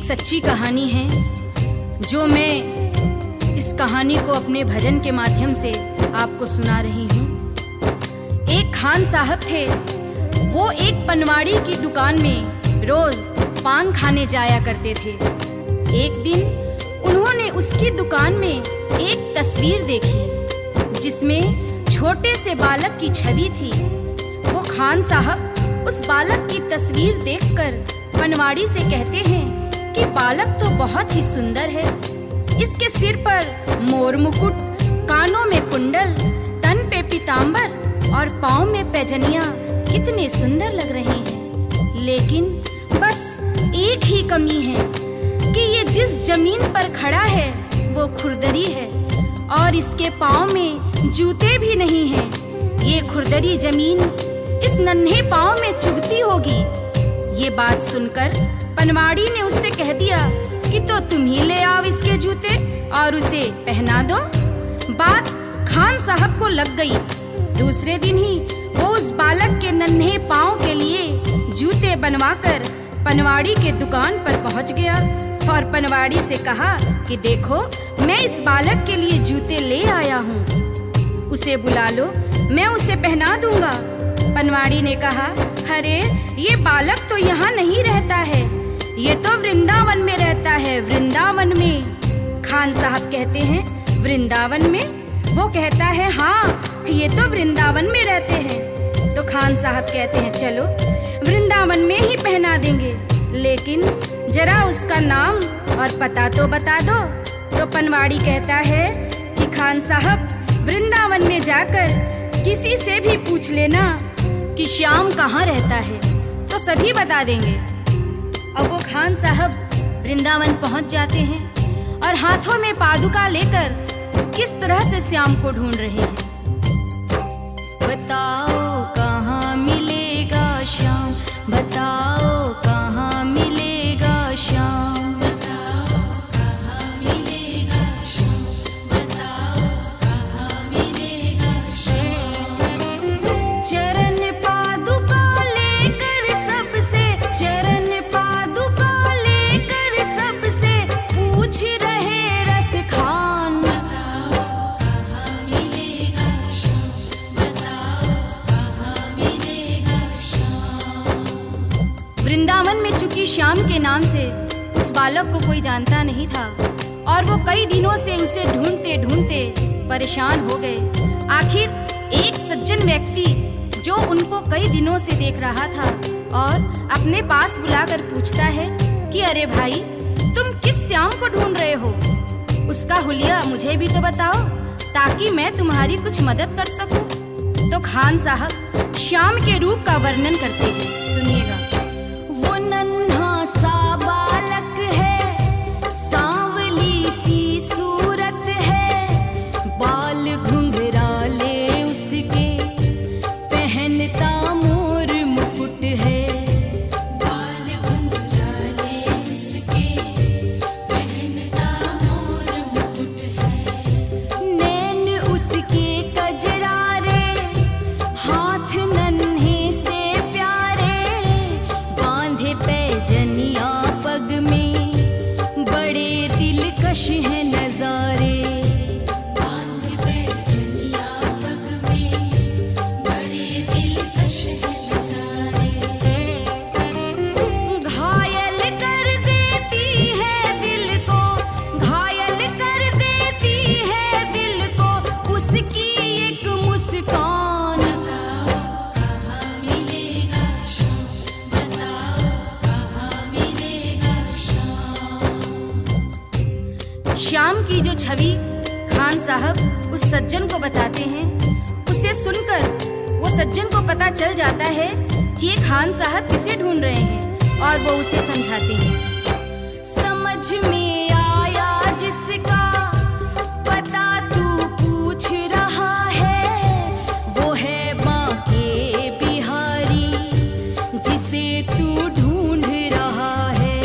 एक सच्ची कहानी है जो मैं इस कहानी को अपने भजन के माध्यम से आपको सुना रही हूँ। एक खान साहब थे, वो एक पनवाड़ी की दुकान में रोज पान खाने जाया करते थे। एक दिन उन्होंने उसकी दुकान में एक तस्वीर देखी जिसमें छोटे से बालक की छवि थी। वो खान साहब उस बालक की तस्वीर देखकर पनवाड़ी से कहते हैं कि बालक तो बहुत ही सुंदर है। इसके सिर पर मोर मुकुट, कानों में कुंडल, तन पे पीतांबर और पाँव में पैजनियां कितने सुंदर लग रहे हैं। लेकिन बस एक ही कमी है कि ये जिस जमीन पर खड़ा है वो खुरदरी है और इसके पाँव में जूते भी नहीं हैं। ये खुरदरी जमीन इस नन्हे पाँव में चुभती होगी। ये बात सुनकर पनवाड़ी ने उससे कह दिया कि तो तुम ही ले आओ इसके जूते और उसे पहना दो। बात खान साहब को लग गई। दूसरे दिन ही वो उस बालक के नन्हे पाँव के लिए जूते बनवाकर पनवाड़ी के दुकान पर पहुंच गया और पनवाड़ी से कहा कि देखो, मैं इस बालक के लिए जूते ले आया हूँ, उसे बुला लो, मैं उसे पहना दूंगा। पनवाड़ी ने कहा, अरे ये बालक तो यहाँ नहीं रहता है, ये तो वृंदावन में रहता है, वृंदावन में। खान साहब कहते हैं, वृंदावन में? वो कहता है, हाँ, ये तो वृंदावन में रहते हैं। तो खान साहब कहते हैं, चलो वृंदावन में ही पहना देंगे, लेकिन जरा उसका नाम और पता तो बता दो। तो पनवाड़ी कहता है कि खान साहब, वृंदावन में जाकर किसी से भी पूछ लेना कि श्याम कहाँ रहता है, तो सभी बता देंगे। अब वो खान साहब वृंदावन पहुंच जाते हैं और हाथों में पादुका लेकर किस तरह से श्याम को ढूंढ रहे हैं। बताओ कहाँ मिलेगा श्याम, बताओ कहाँ मिलेगा श्याम, बताओ कहाँ मिलेगा श्याम, बताओ कहाँ मिलेगा श्याम। चरण पादुका लेकर सबसे, चरण पादुका लेकर सबसे पूछ रहे रस खान, बताओ कहाँ मिलेगा श्याम, बताओ कहाँ मिलेगा श्याम। वृंदावन में चूंकि श्याम के नाम से उस बालक को कोई जानता नहीं था और वो कई दिनों से उसे ढूंढते ढूंढते परेशान हो गए। आखिर एक सज्जन व्यक्ति जो उनको कई दिनों से देख रहा था और अपने पास बुलाकर पूछता है कि अरे भाई, तुम किस श्याम को ढूंढ रहे हो? उसका हुलिया मुझे भी तो बताओ ताकि मैं तुम्हारी कुछ मदद कर सकूं। तो खान साहब श्याम के रूप का वर्णन करते हैं, सुनिएगा। वो नन्हा सा बालक है, सांवली सी सूरत है, बाल घुंघराले उसके, पहनता मोर मुकुट है, बाल घुंघराले उसके, पहनता मोर मुकुट है, नैन उसके कजरारे, हाथ नन्हे से प्यारे, बांधे पैजनिया पग में, बड़े दिलकश है नजारे, बांधे पैजनिया पग में, बड़े दिलकश है नजारे। घायल कर देती है दिल को, घायल कर देती है दिल को उसकी एक मुस्कान, बताओ कहाँ मिलेगा श्याम, बताओ कहाँ मिलेगा श्याम। श्याम की जो छवि खान साहब उस सज्जन को बताते हैं, उसे सुनकर वो सज्जन को पता चल जाता है कि ये खान साहब किसे ढूंढ रहे हैं और वो उसे समझाते हैं। समझ में आया जिसका पता तू पूछ रहा है, वो है बांके बिहारी जिसे तू ढूंढ रहा है,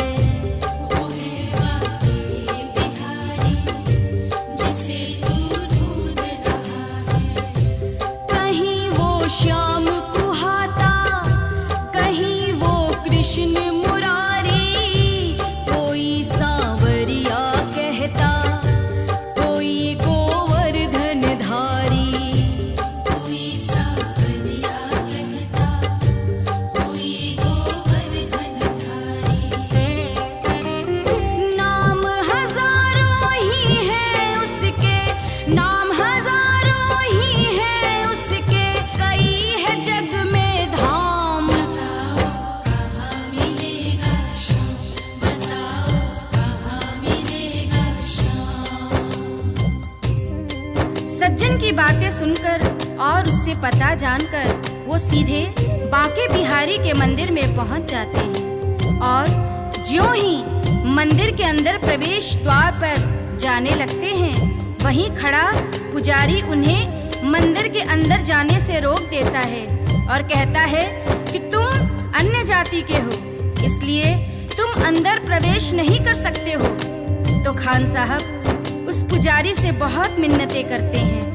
वो है बांके बिहारी जिसे तू ढूंढ रहा है। कहीं वो श्याम कुहाता, कहीं वो कृष्ण मुरारी, कोई की बातें सुनकर और उससे पता जानकर वो सीधे बांके बिहारी के मंदिर में पहुंच जाते हैं और ज्यों ही मंदिर के अंदर प्रवेश द्वार पर जाने लगते हैं, वहीं खड़ा पुजारी उन्हें मंदिर के अंदर जाने से रोक देता है और कहता है कि तुम अन्य जाति के हो, इसलिए तुम अंदर प्रवेश नहीं कर सकते हो। तो खान साहब उस पुजारी से बहुत मिन्नतें करते हैं,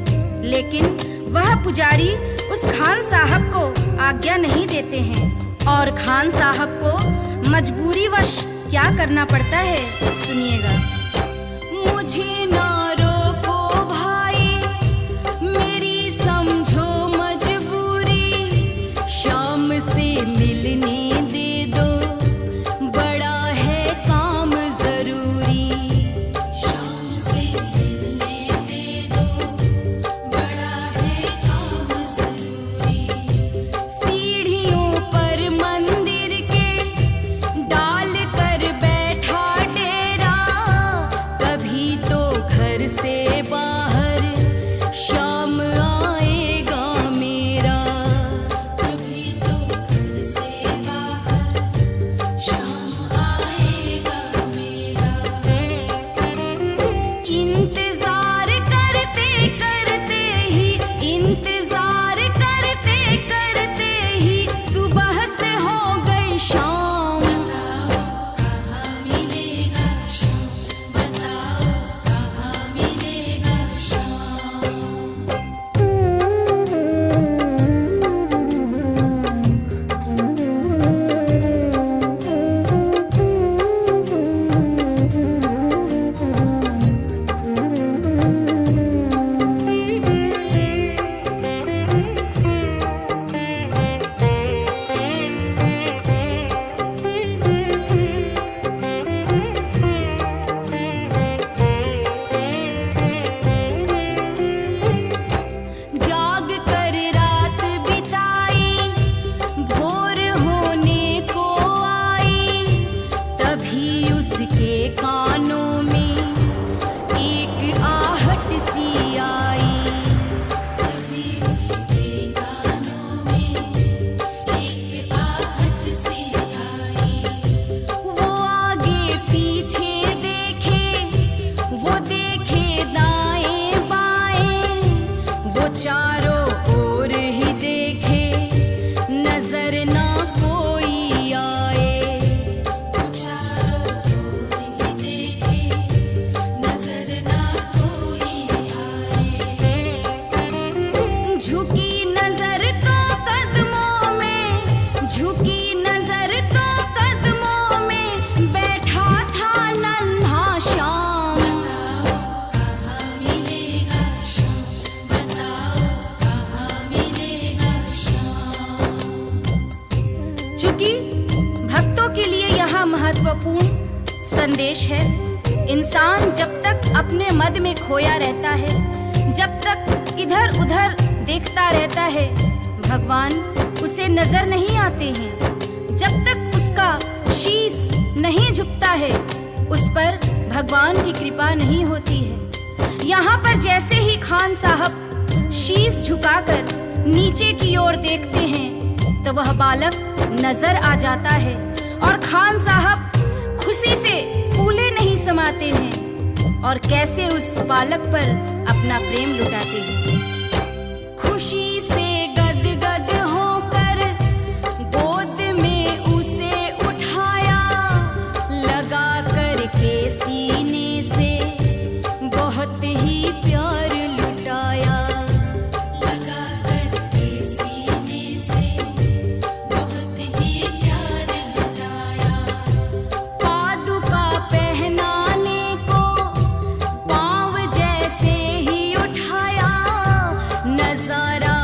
लेकिन वह पुजारी उस खान साहब को आज्ञा नहीं देते हैं और खान साहब को मजबूरीवश क्या करना पड़ता है, सुनिएगा। मुझे ना रोको भाई, मेरी समझो मजबूरी, शाम से मिलने दे दो, बड़ा है काम जरूरी। शाम से मिलने दे दो, बड़ा है काम जरूरी। सीढ़ियों पर मंदिर के डाल कर बैठा डेरा, कभी तो घर से बाहर शाम आएगा मेरा, कभी तो घर से बाहर शाम आएगा मेरा। इंतजार करते करते ही, इंतजार करते करते ही सुबह से हो गई शाम। बताओ कहाँ मिलेगा शाम, बताओ कहाँ मिलेगा शाम। जाग कर रात बिताई, भोर होने को आई, तभी उसके कानों में एक आहट सी आई, तभी उसके कानों में एक आहट सी आई। वो आगे पीछे देखे, वो देखे दाएं बाएं, वो चारों ओर ही देखे, नजर ना कोई आए। वो चारों ओर ही देखे, नजर ना कोई आए। झुकी नजर तो कदमों में, झुकी नजर तो कदमों में, बैठा था नन्हा श्याम। बताओ कहाँ मिलेगा शाम, बताओ कहाँ मिलेगा शाम। चूंकि भक्तों के लिए यहाँ महत्वपूर्ण संदेश है, इंसान जब तक अपने मद में खोया रहता है, जब तक इधर उधर देखता रहता है, भगवान उसे नजर नहीं आते हैं। जब तक उसका शीश नहीं झुकता है, उस पर भगवान की कृपा नहीं होती है। यहाँ पर जैसे ही खान साहब शीश झुकाकर नीचे की ओर देखते हैं, तो वह बालक नजर आ जाता है और खान साहब खुशी से फूले नहीं समाते हैं और कैसे उस बालक पर अपना प्रेम लुटाते हैं। खुशी से गदगद होकर गोद में उसे उठाया, लगा कर के सीने से बहुत ही प्यार लुटाया, लगा कर के सीने से बहुत ही प्यार लुटाया। पादुका पहनाने को पाँव जैसे ही उठाया, नजारा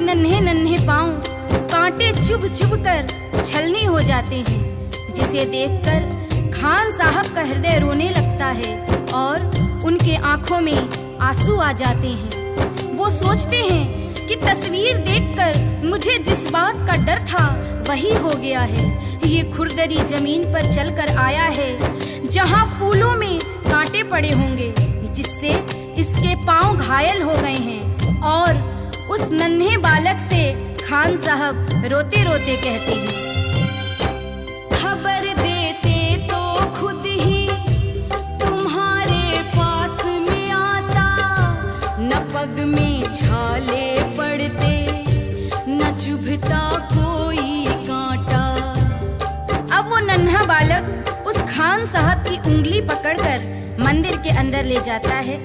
नन्हे नन्हे पांव कांटे चुभ चुभ कर छलनी हो जाते हैं, जिसे देखकर खान साहब का हृदय रोने लगता है और उनके आंखों में आंसू आ जाते हैं। वो सोचते हैं कि तस्वीर देखकर मुझे जिस बात का डर था वही हो गया है। ये खुरदरी जमीन पर चलकर आया है जहां फूलों में कांटे पड़े होंगे, जिससे इसके पांव घायल हो गए हैं। और उस नन्हे बालक से खान साहब रोते रोते कहते हैं, खबर देते तो खुद ही तुम्हारे पास में आता, न पग में छाले पड़ते न चुभता कोई कांटा। अब वो नन्हा बालक उस खान साहब की उंगली पकड़कर मंदिर के अंदर ले जाता है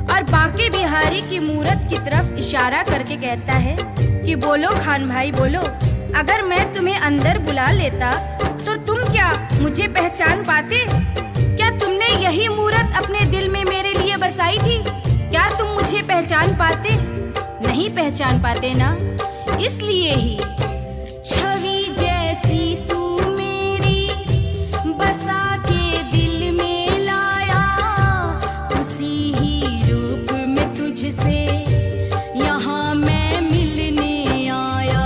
और बांके बिहारी की मूरत की तरफ इशारा करके कहता है कि बोलो खान भाई बोलो, अगर मैं तुम्हें अंदर बुला लेता तो तुम क्या मुझे पहचान पाते? क्या तुमने यही मूरत अपने दिल में मेरे लिए बसाई थी? क्या तुम मुझे पहचान पाते? नहीं पहचान पाते ना, इसलिए ही छवि जैसी तू मेरी बसा के दिल में लाया, उसी ही रूप में तुझसे यहाँ मैं मिलने आया,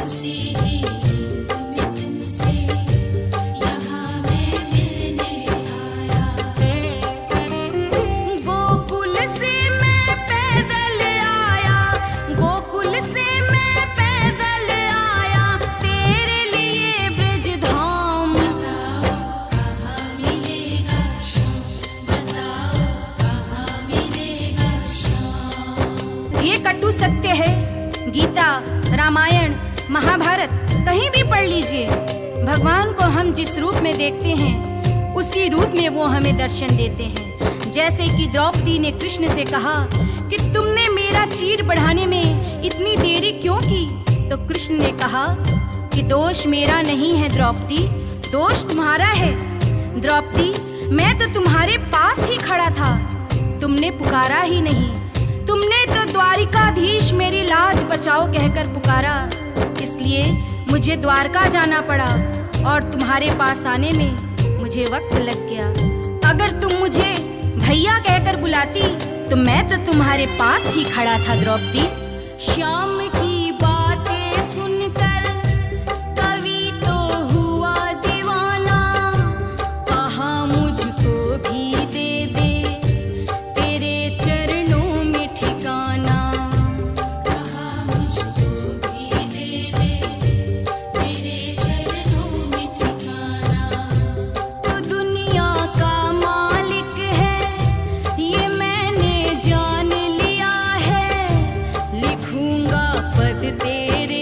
उसी ही रूप में तुझसे यहाँ मैं मिलने आया। गोकुल से मैं पैदल आया, गोकुल से मैं पैदल आया, तेरे लिए ब्रजधाम। बताओ कहाँ मिलेगा श्याम, बताओ कहाँ मिलेगा श्याम। ये कटु सत्य है। गीता, रामायण, महाभारत कहीं भी पढ़ लीजिए, भगवान को हम जिस रूप में देखते हैं उसी रूप में वो हमें दर्शन देते हैं। जैसे कि द्रौपदी ने कृष्ण से कहा कि तुमने मेरा चीर बढ़ाने में इतनी देरी क्यों की, तो कृष्ण ने कहा कि दोष मेरा नहीं है द्रौपदी, दोष तुम्हारा है। द्रौपदी, मैं तो तुम्हारे पास ही खड़ा था, तुमने पुकारा ही नहीं। तुमने तो द्वारिकाधीश मेरी लाज बचाओ कहकर पुकारा, इसलिए मुझे द्वारका जाना पड़ा और तुम्हारे पास आने में मुझे वक्त लग गया। अगर तुम मुझे भैया कहकर बुलाती तो मैं तो तुम्हारे पास ही खड़ा था द्रौपदी। श्याम की बातें सुनकर कवि तो हुआ दीवाना, कहा मुझको भी दे दे तेरे चरणों में ठिकाना, कहा मुझको भी दे दे तेरे चरणों में ठिकाना। तो दुनिया का मालिक है ये मैंने जान लिया है, लिखूंगा पद तेरे